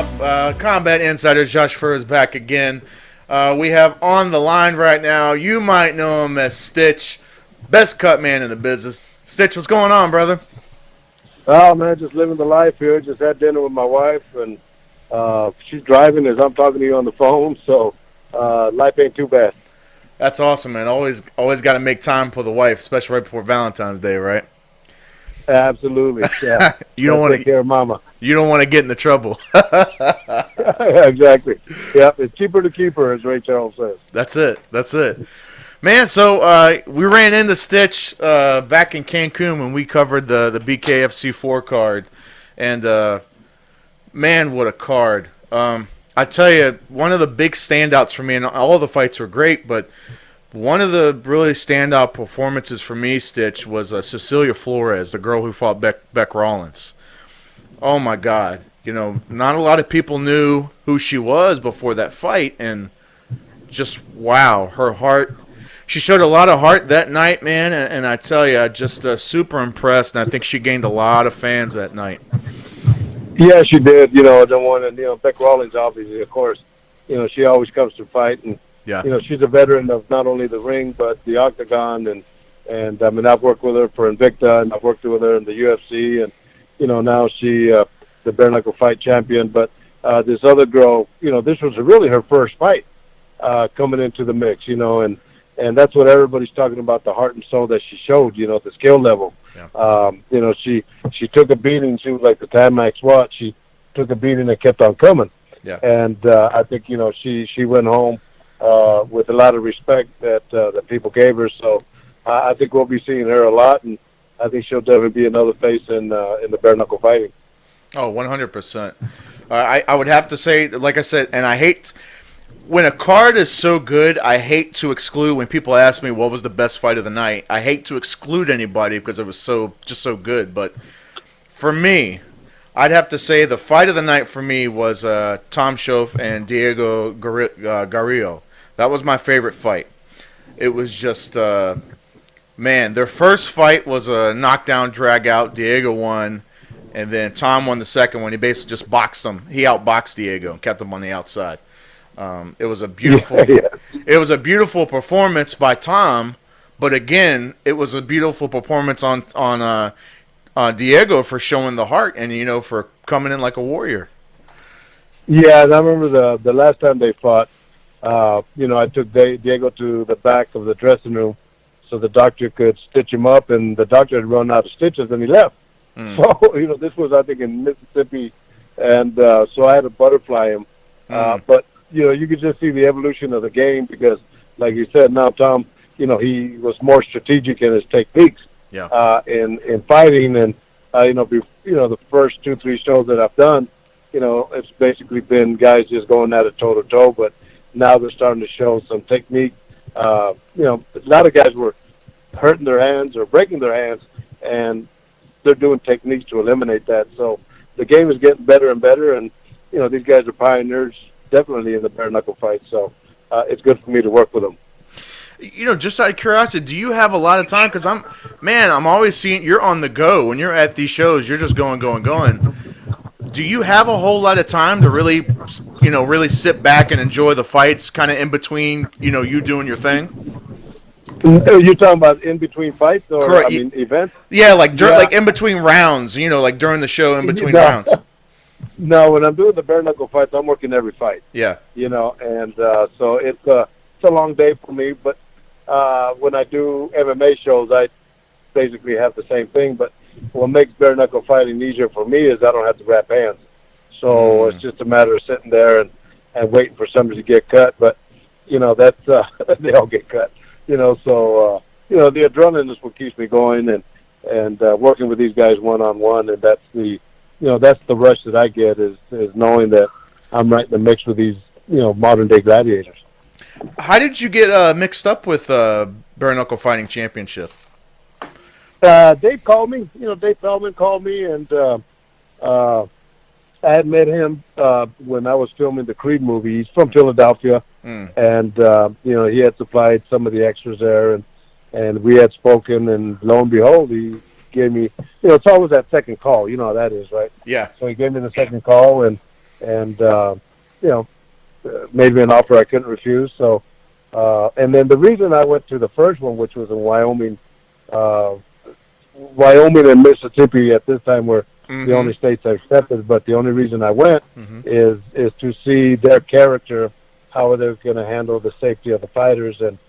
up? Combat Insider Josh Furr is back again. We have on the line right now, you might know him as Stitch, best cut man in the business. Stitch, what's going on, brother? Oh, man, just living the life here. Just had dinner with my wife, and she's driving as I'm talking to you on the phone, so life ain't too bad. That's awesome, man. Always got to make time for the wife, especially right before Valentine's Day, right? Absolutely, yeah. You don't want to take care of mama. You don't want to get into trouble. Exactly. Yeah, it's cheaper to keep her, as Ray Charles says. That's it. Man, so we ran into Stitch back in Cancun when we covered the BKFC 4 card. And, man, what a card. I tell you, one of the big standouts for me, and all the fights were great, but one of the really standout performances for me, Stitch, was Cecilia Flores, the girl who fought Beck Rollins. Oh, my God. You know, not a lot of people knew who she was before that fight, and just, wow, her heart. She showed a lot of heart that night, man, and I tell you, just super impressed, and I think she gained a lot of fans that night. Yeah, she did. You know, the one, and Beck Rollins, obviously, of course, she always comes to fight, and she's a veteran of not only the ring but the octagon, and I mean, I've worked with her for Invicta, and I've worked with her in the UFC, and now she the bare knuckle fight champion. But this other girl, this was really her first fight coming into the mix, and that's what everybody's talking about, the heart and soul that she showed, the skill level. Yeah. She took a beating. She was like the Tamax SWAT. She took a beating and kept on coming. Yeah. And I think, she went home with a lot of respect that people gave her. So I think we'll be seeing her a lot, and I think she'll definitely be another face in the bare knuckle fighting. Oh, 100%. I would have to say, like I said, and I hate when a card is so good, I hate to exclude when people ask me what was the best fight of the night. I hate to exclude anybody because it was so good. But for me, I'd have to say the fight of the night for me was Tom Schoaf and Diego Garrillo. That was my favorite fight. It was just, man, their first fight was a knockdown, drag out. Diego won, and then Tom won the second one. He basically just boxed him. He outboxed Diego and kept him on the outside. It was a beautiful, It was a beautiful performance by Tom, but again, it was a beautiful performance on Diego for showing the heart and for coming in like a warrior. Yeah, and I remember the last time they fought. I took Diego to the back of the dressing room so the doctor could stitch him up, and the doctor had run out of stitches and he left. So this was, I think, in Mississippi, and so I had to butterfly him. But you could just see the evolution of the game because, like you said, now Tom, he was more strategic in his techniques in fighting. And, the first 2-3 shows that I've done, it's basically been guys just going at it toe-to-toe. But now they're starting to show some technique. A lot of guys were hurting their hands or breaking their hands, and they're doing techniques to eliminate that. So the game is getting better and better, and, these guys are pioneers definitely in the bare knuckle fight, so it's good for me to work with them. Just out of curiosity, do you have a lot of time? Because I'm always seeing you're on the go when you're at these shows. You're just going. Do you have a whole lot of time to really, really sit back and enjoy the fights, kind of in between, you doing your thing? You're talking about in between fights, or correct. Events? Yeah, like in between rounds. Like during the show, in between rounds. No, when I'm doing the bare knuckle fights, I'm working every fight. Yeah. And so it's a long day for me. But when I do MMA shows, I basically have the same thing. But what makes bare knuckle fighting easier for me is I don't have to wrap hands. So it's just a matter of sitting there and waiting for somebody to get cut. But that's they all get cut. So the adrenaline is what keeps me going, and working with these guys one-on-one, and that's the rush that I get is knowing that I'm right in the mix with these, modern day gladiators. How did you get mixed up with Bare Knuckle Fighting Championship? Dave called me. Dave Feldman called me, and I had met him when I was filming the Creed movie. He's from Philadelphia, and he had supplied some of the extras there, and we had spoken, and lo and behold, he gave me, it's always that second call. You know how that is, right? Yeah. So he gave me the second call, and and made me an offer I couldn't refuse. So, and then the reason I went to the first one, which was in Wyoming, Wyoming and Mississippi at this time were the only states I accepted. But the only reason I went is to see their character, how they're going to handle the safety of the fighters, and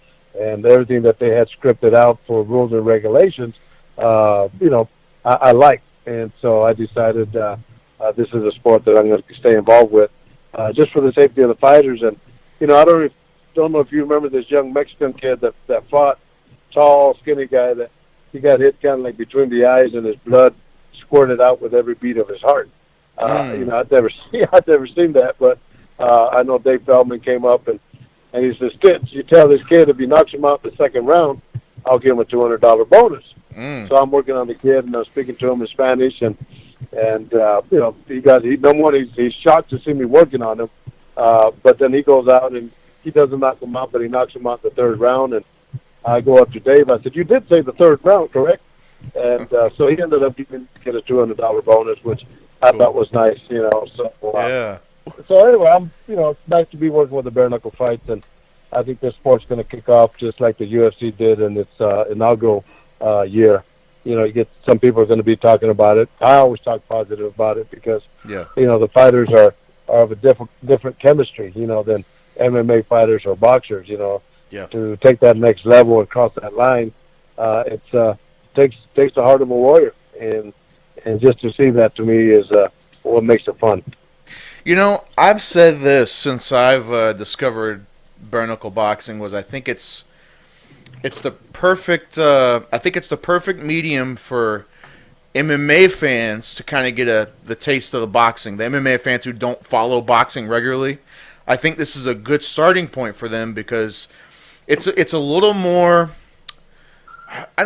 everything that they had scripted out for rules and regulations. I liked, and so I decided this is a sport that I'm going to stay involved with, just for the safety of the fighters. And I don't know if you remember this young Mexican kid that fought, tall, skinny guy that he got hit kind of like between the eyes, and his blood squirted out with every beat of his heart. I'd never seen that, but I know Dave Feldman came up and he says, "Stitch, you tell this kid if he knocks him out in the second round, I'll give him a $200 bonus." So I'm working on the kid, and I'm speaking to him in Spanish, and he's shocked to see me working on him, but then he goes out and he doesn't knock him out, but he knocks him out in the third round, and I go up to Dave. I said, "You did say the third round, correct?" And so he ended up giving a $200 bonus, which I thought was nice, So Yeah. So anyway, it's nice to be working with the bare knuckle fights, and I think this sport's going to kick off just like the UFC did in its inaugural year. You get some people are going to be talking about it. I always talk positive about it because the fighters are of a different chemistry, than MMA fighters or boxers. To take that next level and cross that line, it takes the heart of a warrior, and just to see that to me is what makes it fun. I've said this since I've discovered bare knuckle boxing. I think it's the perfect. I think it's the perfect medium for MMA fans to kind of get the taste of the boxing. The MMA fans who don't follow boxing regularly, I think this is a good starting point for them because it's a little more. I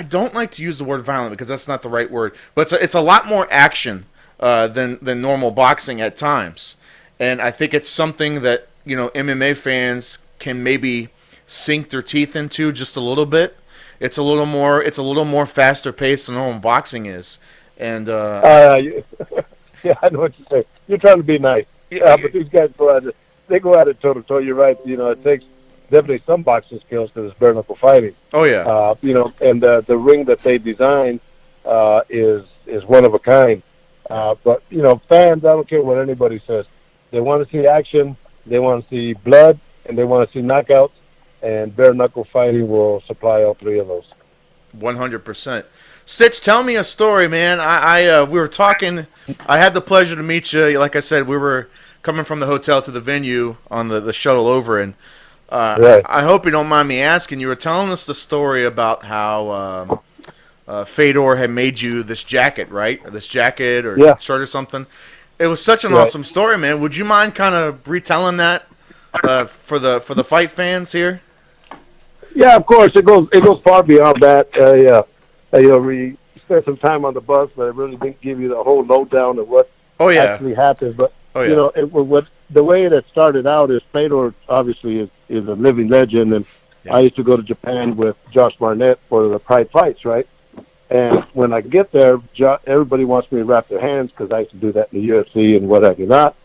don't like to use the word violent because that's not the right word, but it's a lot more action than normal boxing at times, and I think it's something that MMA fans can maybe sink their teeth into just a little bit. It's a little more faster paced than normal boxing is, and yeah, I know what you say. You're trying to be nice, but these guys go at it toe to toe. You're right. It takes definitely some boxing skills to this bare knuckle fighting. Oh yeah. And the ring that they designed is one of a kind. But fans, I don't care what anybody says. They want to see action, they want to see blood, and they want to see knockouts. And bare knuckle fighting will supply all three of those. 100%. Stitch, tell me a story, man. We were talking. I had the pleasure to meet you. Like I said, we were coming from the hotel to the venue on the shuttle over, and right. I hope you don't mind me asking. You were telling us the story about how Fedor had made you this jacket, right? This jacket or shirt or something. It was such an awesome story, man. Would you mind kind of retelling that for the fight fans here? Yeah, of course. It goes far beyond that. We spent some time on the bus, but it really didn't give you the whole lowdown of what actually happened. But the way it started out is Fedor obviously is a living legend, and I used to go to Japan with Josh Barnett for the Pride fights, right? And when I get there, everybody wants me to wrap their hands because I used to do that in the UFC and what have you not.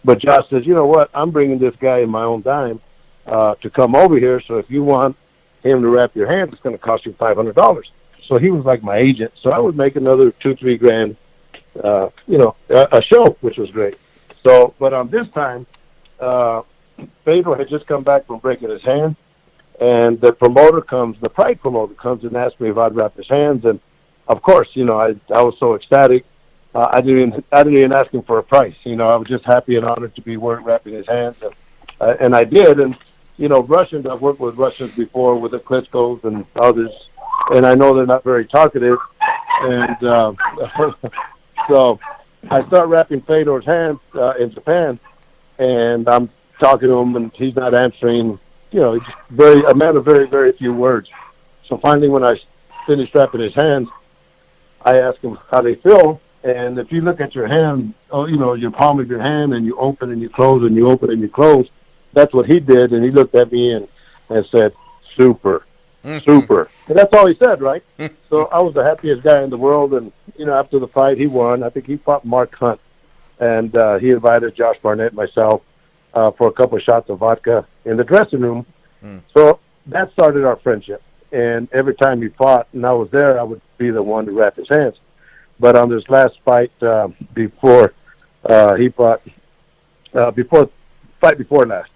But Josh says, "You know what? I'm bringing this guy in my own dime to come over here. So if you want him to wrap your hands, it's going to cost you $500." So he was like my agent. So I would make another $2-3 grand, a show, which was great. So, but on this time, Fedor had just come back from breaking his hand, and the Pride promoter comes and asks me if I'd wrap his hands, and of course, I was so ecstatic. I didn't even ask him for a price. I was just happy and honored to be wrapping his hands, and I did. And Russians, I've worked with Russians before, with the Klitschko's and others, and I know they're not very talkative. And so I start wrapping Fedor's hands in Japan, and I'm talking to him, and he's not answering. He's a man of very, very few words. So finally, when I finished wrapping his hands, I asked him how they feel. And if you look at your hand, your palm of your hand, and you open and you close and you open and you close, that's what he did. And he looked at me and said, "Super, super." And that's all he said, right? So I was the happiest guy in the world. And, after the fight, he won. I think he fought Mark Hunt. and he invited Josh Barnett and myself for a couple of shots of vodka in the dressing room. So that started our friendship. And every time he fought and I was there, I would be the one to wrap his hands. But on this last fight, before he fought, before last,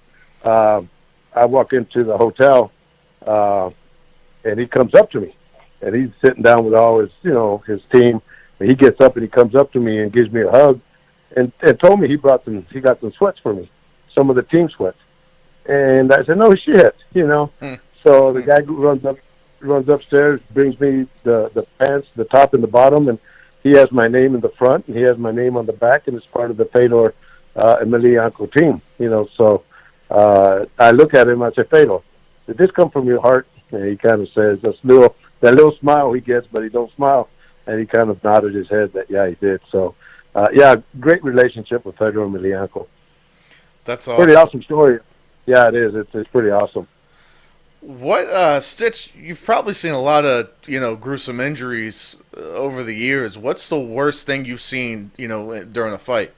I walk into the hotel, and he comes up to me, and he's sitting down with all his, his team. And he gets up and he comes up to me and gives me a hug, and told me he got some sweats for me, some of the team sweats. And I said, no shit, So the guy runs upstairs, brings me the pants, the top and the bottom, and he has my name in the front and he has my name on the back, and it's part of the Fedor Emelianenko team, So I look at him, I say, Fedor, did this come from your heart? And he kind of says, that little smile he gets, but he don't smile. And he kind of nodded his head that, yeah, he did. So, great relationship with Fedor Emelianenko. That's awesome. Pretty awesome story. Yeah, it is. It's pretty awesome. What, Stitch, you've probably seen a lot of, gruesome injuries over the years. What's the worst thing you've seen, during a fight?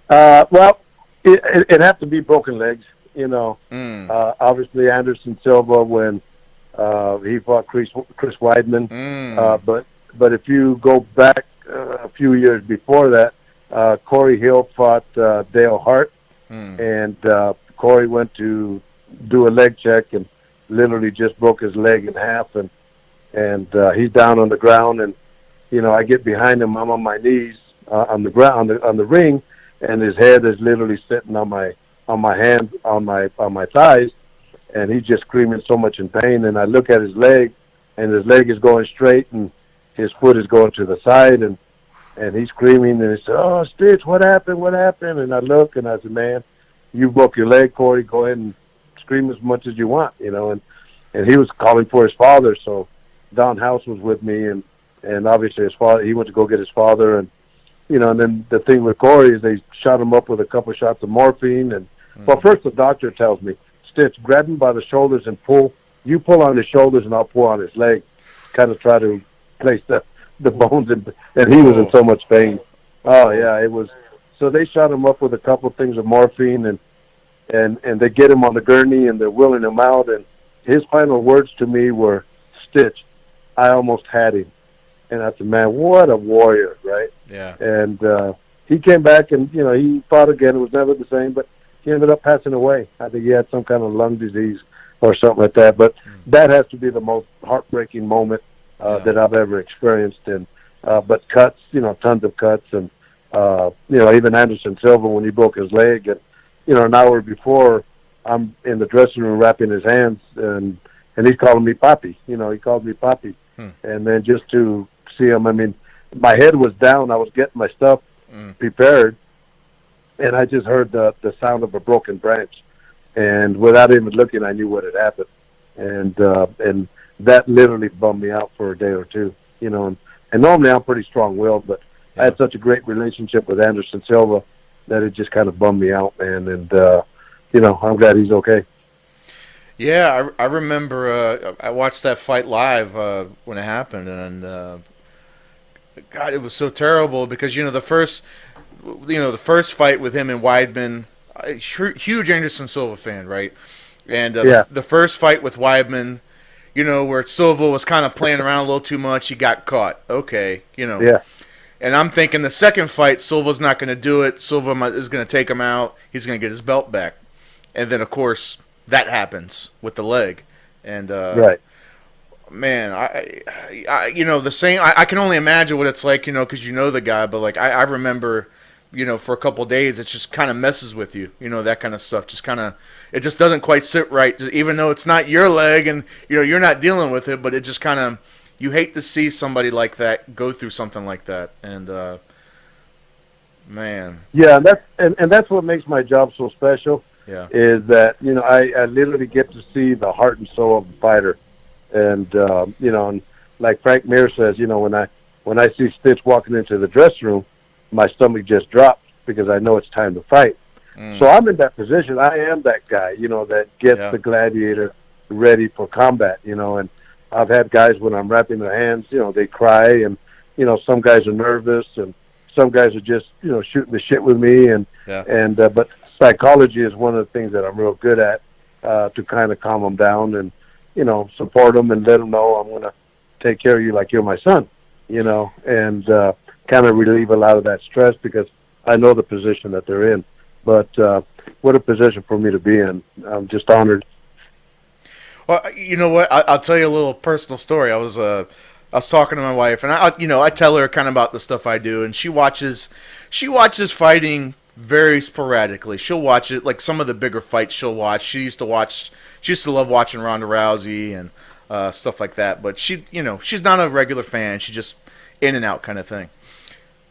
Well, it had to be broken legs, Obviously, Anderson Silva when he fought Chris Weidman. But if you go back a few years before that, Corey Hill fought Dale Hart, and Corey went to do a leg check and literally just broke his leg in half, and he's down on the ground, and I get behind him. I'm on my knees on the ground on the ring, and his head is literally sitting on my hand on my thighs, and he's just screaming so much in pain. And I look at his leg, and his leg is going straight, and his foot is going to the side, and he's screaming, and he said, "Oh, Stitch, what happened? What happened?" And I look, and I said, "Man, you broke your leg, Corey. Go ahead and scream as much as you want," And he was calling for his father, so Don House was with me, and obviously his father. He went to go get his father, and and then the thing with Corey is they shot him up with a couple shots of morphine, and well, first the doctor tells me, Stitch, grab him by the shoulders and pull. You pull on his shoulders, and I'll pull on his leg. Kind of try to place the bones, and he was in so much pain. Oh yeah, it was. So they shot him up with a couple of things of morphine, and they get him on the gurney, and they're wheeling him out, and his final words to me were, Stitch, I almost had him. And I said, man, what a warrior, right? Yeah. And he came back, and, he fought again. It was never the same, but he ended up passing away. I think he had some kind of lung disease or something like that. But that has to be the most heartbreaking moment that I've ever experienced. And but cuts, tons of cuts. And, even Anderson Silva, when he broke his leg, and, an hour before, I'm in the dressing room wrapping his hands, and he's calling me Papi. He called me Papi. And then just to see him, I mean, my head was down. I was getting my stuff prepared, and I just heard the sound of a broken branch. And without even looking, I knew what had happened. And that literally bummed me out for a day or two, And normally I'm pretty strong-willed, but I had such a great relationship with Anderson Silva that it just kind of bummed me out, man. And, I'm glad he's okay. Yeah, I remember I watched that fight live when it happened, and God, it was so terrible because the first fight with him and Weidman, huge Anderson Silva fan, right? And the first fight with Weidman, where Silva was kind of playing around a little too much, he got caught. Okay, Yeah. And I'm thinking the second fight, Silva's not going to do it. Silva is going to take him out. He's going to get his belt back, and then of course that happens with the leg, and right. Man, I the same. I can only imagine what it's like, because the guy. But like I remember, for a couple of days, it just kind of messes with you, that kind of stuff. Just kind of, it just doesn't quite sit right. Even though it's not your leg, and you're not dealing with it, but it just kind of, you hate to see somebody like that go through something like that, and man. Yeah, and that's what makes my job so special. Yeah. Is that I literally get to see the heart and soul of the fighter, and and like Frank Mir says, when I see Stitch walking into the dressing room, my stomach just drops because I know it's time to fight. So I'm in that position. I am that guy, that gets the gladiator ready for combat, and I've had guys when I'm wrapping their hands, they cry, and some guys are nervous, and some guys are just shooting the shit with me, and Yeah. but psychology is one of the things that I'm real good at, to kind of calm them down and support them and let them know I'm gonna take care of you like you're my son, and kind of relieve a lot of that stress because I know the position that they're in. But what a position for me to be in. I'm just honored. Well, you know what? I'll tell you a little personal story. I was talking to my wife, and I tell her kind of about the stuff I do, and she watches fighting very sporadically. She'll watch it, like some of the bigger fights she'll watch. She used to love watching Ronda Rousey and stuff like that. But she's not a regular fan. She's just in and out kind of thing.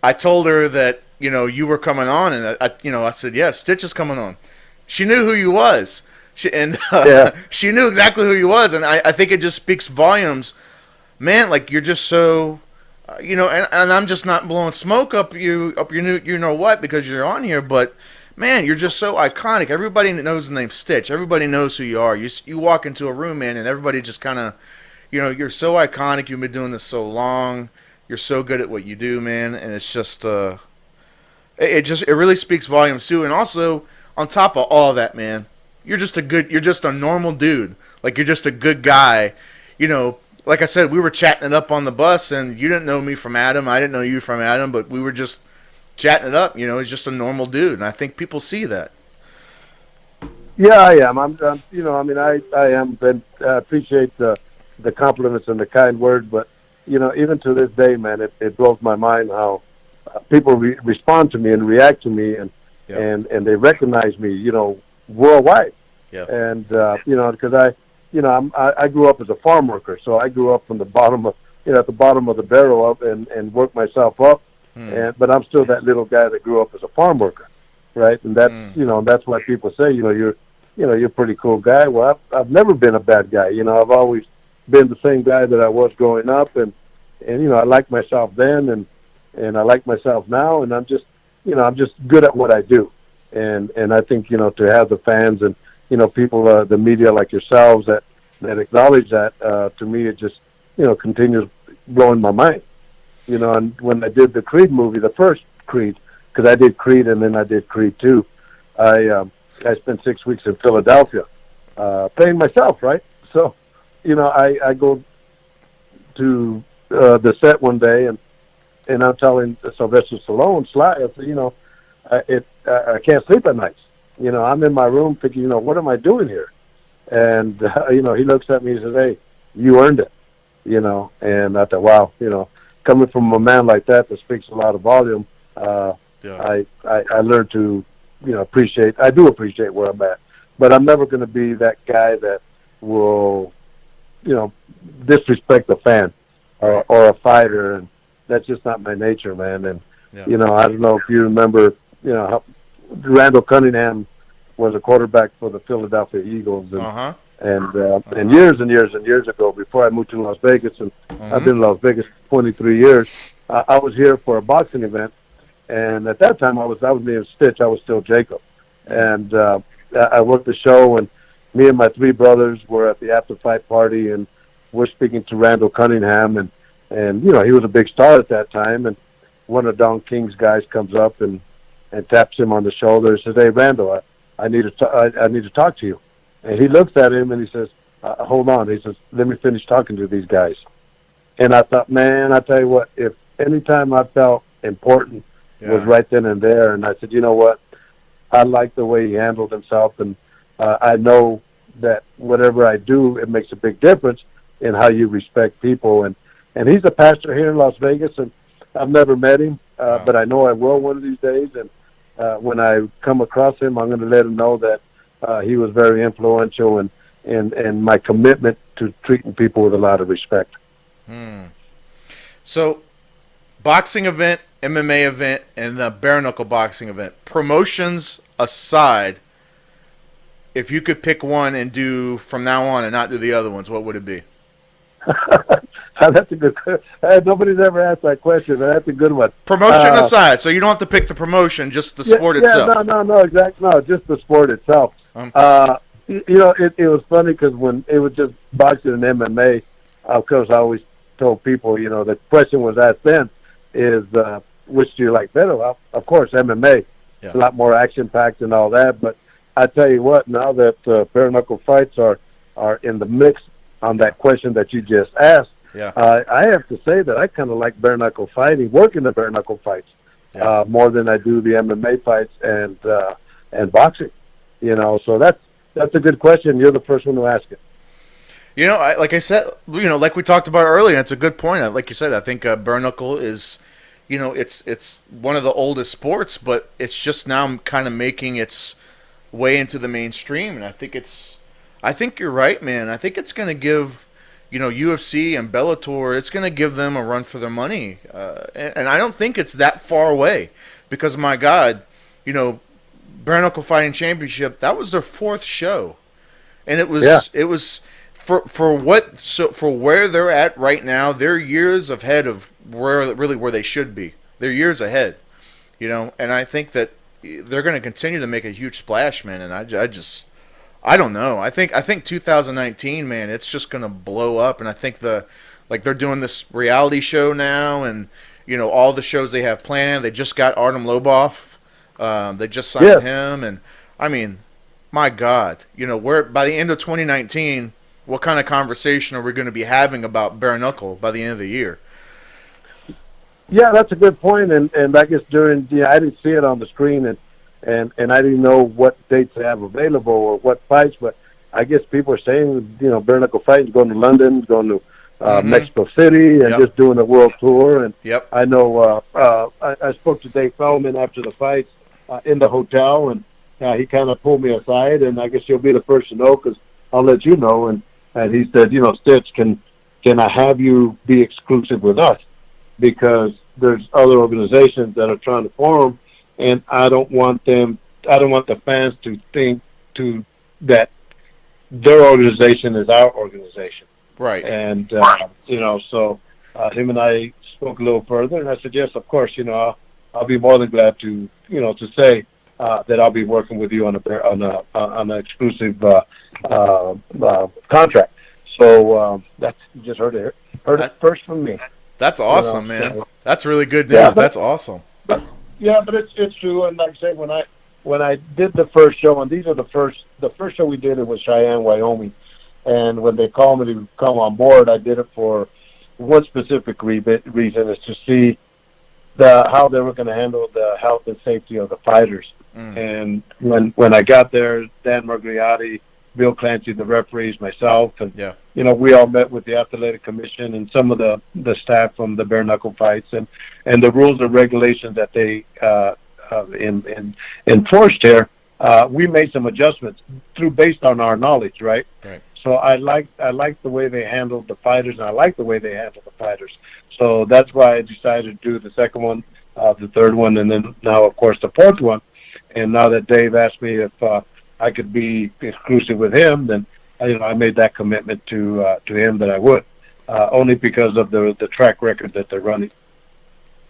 I told her that you were coming on, and I said, yeah, Stitch is coming on. She knew who you was. Yeah. She knew exactly who he was, and I think it just speaks volumes, man. Like you're just so, and I'm just not blowing smoke up your new, what, because you're on here, but man, you're just so iconic. Everybody knows the name Stitch. Everybody knows who you are. You walk into a room, man, and everybody just kind of, you're so iconic. You've been doing this so long. You're so good at what you do, man, and it's just, it really speaks volumes too. And also, on top of all that, man, you're just a normal dude. Like you're just a good guy. Like I said, we were chatting it up on the bus, and you didn't know me from Adam. I didn't know you from Adam, but we were just chatting it up. He's just a normal dude, and I think people see that. Yeah, I am. I am. And I appreciate the compliments and the kind words, but even to this day, man, it blows my mind how people respond to me and react to me, and Yeah. and they recognize me, worldwide. Yeah. And because I grew up as a farm worker, so I grew up from the bottom of at the bottom of the barrel up and worked myself up. But I'm still that little guy that grew up as a farm worker, right? And that's that's why people say you're a pretty cool guy. Well, I've never been a bad guy. I've always been the same guy that I was growing up, and I like myself then, and I like myself now, and I'm just good at what I do, and I think to have the fans and people, the media like yourselves that acknowledge that, to me it just continues blowing my mind. And when I did the Creed movie, the first Creed, because I did Creed and then I did Creed 2, I spent 6 weeks in Philadelphia, playing myself, right? So, I go to the set one day, and I'm telling Sylvester Stallone, Sly, I said, I can't sleep at nights. I'm in my room thinking, what am I doing here? And, he looks at me and says, hey, you earned it, and I thought, wow, coming from a man like that speaks a lot of volume. Yeah. I learned to, I do appreciate where I'm at, but I'm never going to be that guy that will, disrespect a fan or a fighter, and that's just not my nature, man. And Yeah. I don't know if you remember, how Randall Cunningham was a quarterback for the Philadelphia Eagles, and years and years and years ago, before I moved to Las Vegas, and I've been in Las Vegas 23 years. I was here for a boxing event, and at that time I was named Stitch. I was still Jacob, and I worked the show, and me and my three brothers were at the after-fight party, and we're speaking to Randall Cunningham, and he was a big star at that time, and one of Don King's guys comes up and taps him on the shoulder and says, "Hey, Randall, I need to talk to you." And he looks at him and he says, "Hold on." He says, "Let me finish talking to these guys." And I thought, man, I tell you what, if any time I felt important was right then and there. And I said, you know what, I like the way he handled himself, and I know that whatever I do, it makes a big difference in how you respect people. And he's a pastor here in Las Vegas, and I've never met him, but I know I will one of these days. And when I come across him, I'm going to let him know that he was very influential, and my commitment to treating people with a lot of respect. So, boxing event, MMA event, and the bare knuckle boxing event. Promotions aside, if you could pick one and do from now on and not do the other ones, what would it be? That's a good. Nobody's ever asked that question, but that's a good one. Promotion aside, so you don't have to pick the promotion, just the sport itself. No, exactly. No, just the sport itself. It was funny because when it was just boxing and MMA, of course, I always told people, the question was asked then is, which do you like better? Well, of course, MMA. Yeah. A lot more action-packed and all that. But I tell you what, now that bare-knuckle fights are in the mix on that question that you just asked, Yeah. I have to say that I kind of like bare-knuckle fighting, working the bare-knuckle fights, more than I do the MMA fights and boxing. You know, so that's a good question. You're the first one to ask it. You know, like I said, like we talked about earlier, it's a good point. Like you said, I think bare knuckle is, it's one of the oldest sports, but it's just now kind of making its way into the mainstream, and I think you're right, man. I think it's going to give, UFC and Bellator, it's going to give them a run for their money, and I don't think it's that far away, because my God, bare knuckle fighting championship, that was their 4th show, and it was. For where they're at right now, they're years ahead of where they should be. They're years ahead, and I think that they're going to continue to make a huge splash, man. And I don't know. I think 2019, man, it's just going to blow up. And I think they're doing this reality show now, and all the shows they have planned. They just got Artem Lobov. They just signed him, and I mean, my God, we're by the end of 2019. What kind of conversation are we going to be having about bare knuckle by the end of the year? Yeah, that's a good point. And I guess I didn't see it on the screen, and I didn't know what dates they have available or what fights, but I guess people are saying, bare knuckle fighting, going to London, going to Mexico City, and just doing a world tour. And I know I spoke to Dave Feldman after the fights in the hotel, and he kind of pulled me aside, and I guess you'll be the first to know because I'll let you know. And he said, Stitch, can I have you be exclusive with us? Because there's other organizations that are trying to form, and I don't want the fans to think that their organization is our organization. Right. And, so him and I spoke a little further, and I said, yes, of course, I'll be more than glad to say that I'll be working with you on an exclusive contract. So that's, you just heard it first from me. That's awesome, man. So, that's really good news. Yeah, that's awesome. But it's true. And like I said, when I did the first show, and these are the first show we did, it was Cheyenne, Wyoming. And when they called me to come on board, I did it for one specific reason, is to see how they were going to handle the health and safety of the fighters. And when I got there, Dan Margliotti, Bill Clancy, the referees, myself, and we all met with the athletic commission and some of the staff from the bare knuckle fights, and the rules and regulations that they enforced here. We made some adjustments based on our knowledge, right? Right. So I like the way they handled the fighters, and I like the way they handled the fighters. So that's why I decided to do the second one, the third one, and then now, of course, the 4th one. And now that Dave asked me if I could be exclusive with him, then I made that commitment to him that I would, only because of the track record that they're running.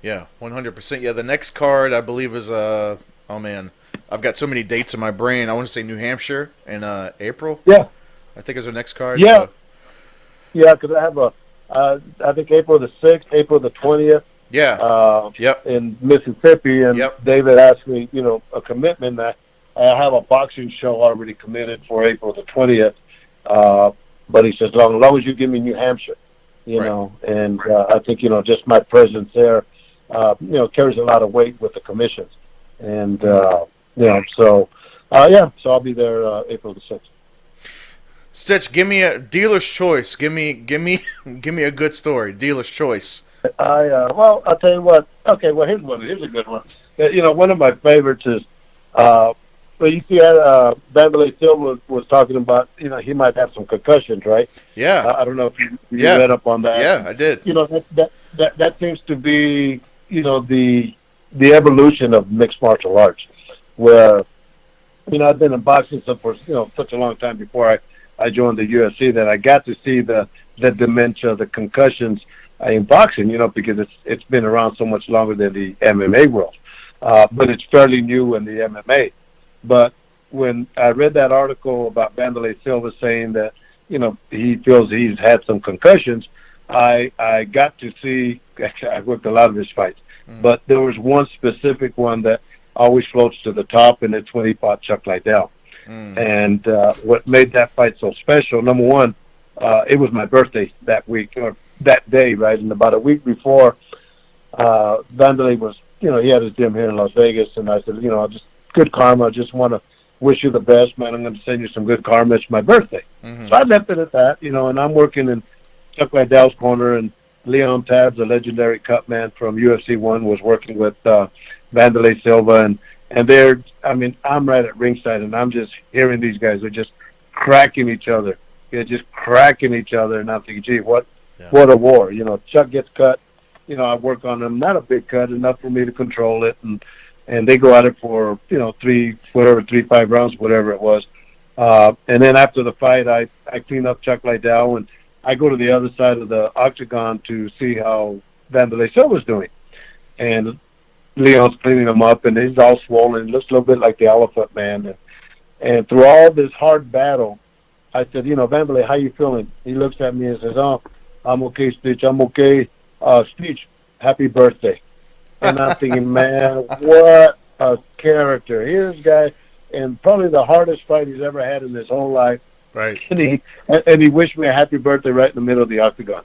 Yeah, 100%. Yeah, the next card I believe is oh man, I've got so many dates in my brain. I want to say New Hampshire in April. Yeah, I think is our next card. Yeah, yeah, because I have I think April the 6th, April the 20th. Yeah. In Mississippi, and David asked me, a commitment that I have a boxing show already committed for April the 20th. But he says, as long as you give me New Hampshire, you know, and I think, just my presence there, carries a lot of weight with the commissions. And, so I'll be there April the 6th. Stitch, give me a dealer's choice. Give me a good story. Dealer's choice. Well, I'll tell you what. Okay, well, here's one. Here's a good one. One of my favorites is, you see, Vandalay Silva was talking about, he might have some concussions, right? Yeah. I don't know if you read up on that. Yeah, I did. That seems to be, the evolution of mixed martial arts, where, I've been in boxing for, such a long time before I joined the UFC that I got to see the dementia, the concussions in boxing, because it's been around so much longer than the MMA world. But it's fairly new in the MMA. But when I read that article about Vandalay Silva saying that, he feels he's had some concussions, I got to see. Actually, I worked a lot of his fights, but there was one specific one that always floats to the top, and it's when he fought Chuck Liddell. And what made that fight so special? Number one, it was my birthday that week or that day, right? And about a week before, Vanderlei was, he had his gym here in Las Vegas, and I said, just good karma. I just want to wish you the best, man. I'm going to send you some good karma. It's my birthday. So I left it at that, and I'm working in Chuck Liddell's corner, and Leon Tabs, a legendary cutman from UFC 1, was working with Vanderlei Silva, and they're, I'm right at ringside, and I'm just hearing these guys are just cracking each other. They're just cracking each other, and I'm thinking, gee, what a war. Chuck gets cut. I work on him, not a big cut, enough for me to control it, and they go at it for, 3-5 rounds, whatever it was. And then after the fight, I clean up Chuck Liddell, and I go to the other side of the octagon to see how Vanderlei Silva's doing. And Leon's cleaning him up, and he's all swollen. He looks a little bit like the Elephant Man. And through all this hard battle, I said, Vanderlei, how you feeling? He looks at me and says, oh, I'm okay, Stitch. I'm okay. Stitch, happy birthday. And I'm thinking, man, what a character. Here's a guy, and probably the hardest fight he's ever had in his whole life. Right. And he wished me a happy birthday right in the middle of the octagon.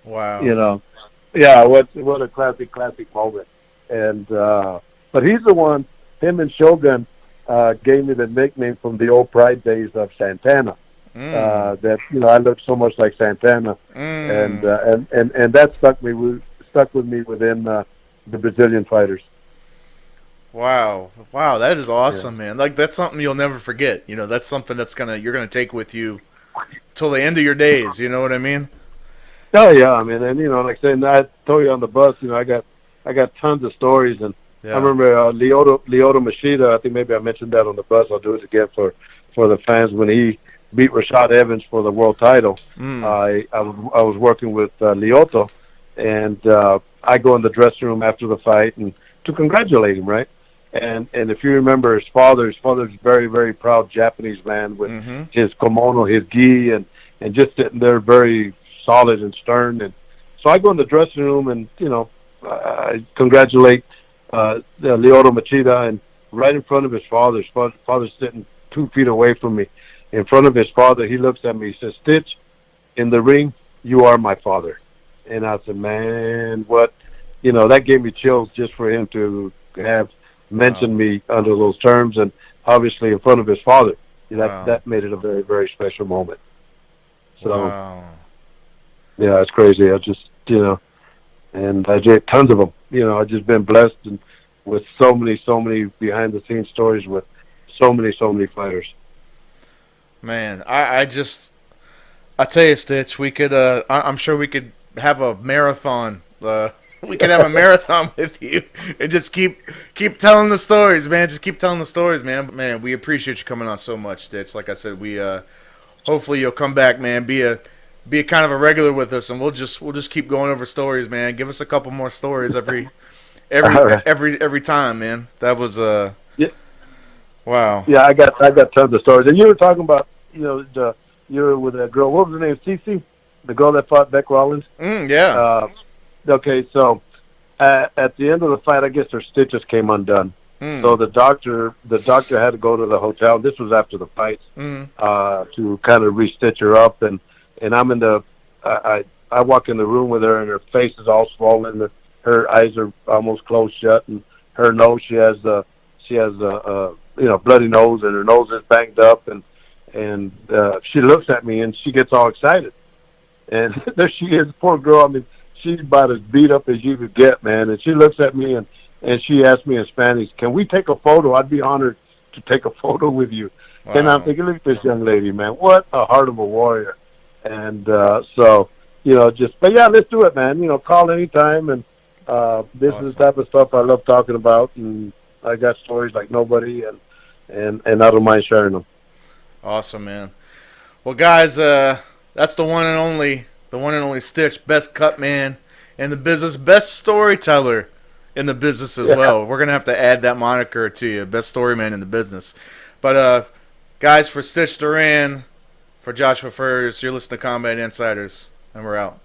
Wow. Yeah, what a classic moment. And but he's the one. Him and Shogun gave me the nickname from the old Pride days of Santana. That I looked so much like Santana, and that stuck with me within the Brazilian fighters. Wow, that is awesome, man. Like, that's something you'll never forget. That's something you're gonna take with you till the end of your days. You know what I mean? Oh yeah, and like saying, I told you on the bus, I got tons of stories, and I remember Lyoto Machida. I think maybe I mentioned that on the bus. I'll do it again for the fans when he beat Rashad Evans for the world title. I was working with Lyoto, and I go in the dressing room after the fight and to congratulate him, right? And if you remember his father's very, very proud Japanese man with his kimono, his gi, and just sitting there very solid and stern. And so I go in the dressing room and, I congratulate Lyoto Machida, and right in front of his father's sitting 2 feet away from me. In front of his father, he looks at me, he says, Stitch, in the ring, you are my father. And I said, man, what, that gave me chills just for him to have mentioned me under those terms, and obviously in front of his father. That made it a very, very special moment. So, yeah, it's crazy. I just, and I did tons of them. I've just been blessed and with so many behind-the-scenes stories with so many fighters. Man, I tell you, Stitch, we could, I'm sure we could have a marathon. We could have a marathon with you and just keep telling the stories, man. Just keep telling the stories, man. But, man, we appreciate you coming on so much, Stitch. Like I said, we hopefully you'll come back, man. Be a kind of a regular with us, and we'll just keep going over stories, man. Give us a couple more stories every time, man. That was wow. Yeah, I got tons of stories. And you were talking about, you were with that girl. What was her name? Cece, the girl that fought Beck Rollins. Yeah. Okay, so at the end of the fight, I guess her stitches came undone. So the doctor had to go to the hotel. This was after the fight to kind of restitch her up, and I'm in the I walk in the room with her, and her face is all swollen. Her eyes are almost closed shut, and her nose, she has bloody nose, and her nose is banged up, and she looks at me and she gets all excited, and there she is, poor girl. She's about as beat up as you could get, man. And she looks at me and she asked me in Spanish, "Can we take a photo? I'd be honored to take a photo with you." Wow. And I'm thinking, look at this young lady, man. What a heart of a warrior. And but yeah, let's do it, man. Call anytime. And this is the type of stuff I love talking about. And I got stories like nobody, and I don't mind sharing them. Awesome, man. Well, guys, that's the one and only Stitch, best cut man in the business, best storyteller in the business as well. We're going to have to add that moniker to you, best story man in the business. But, guys, for Stitch Duran, for Joshua Furs, you're listening to Combat Insiders, and we're out.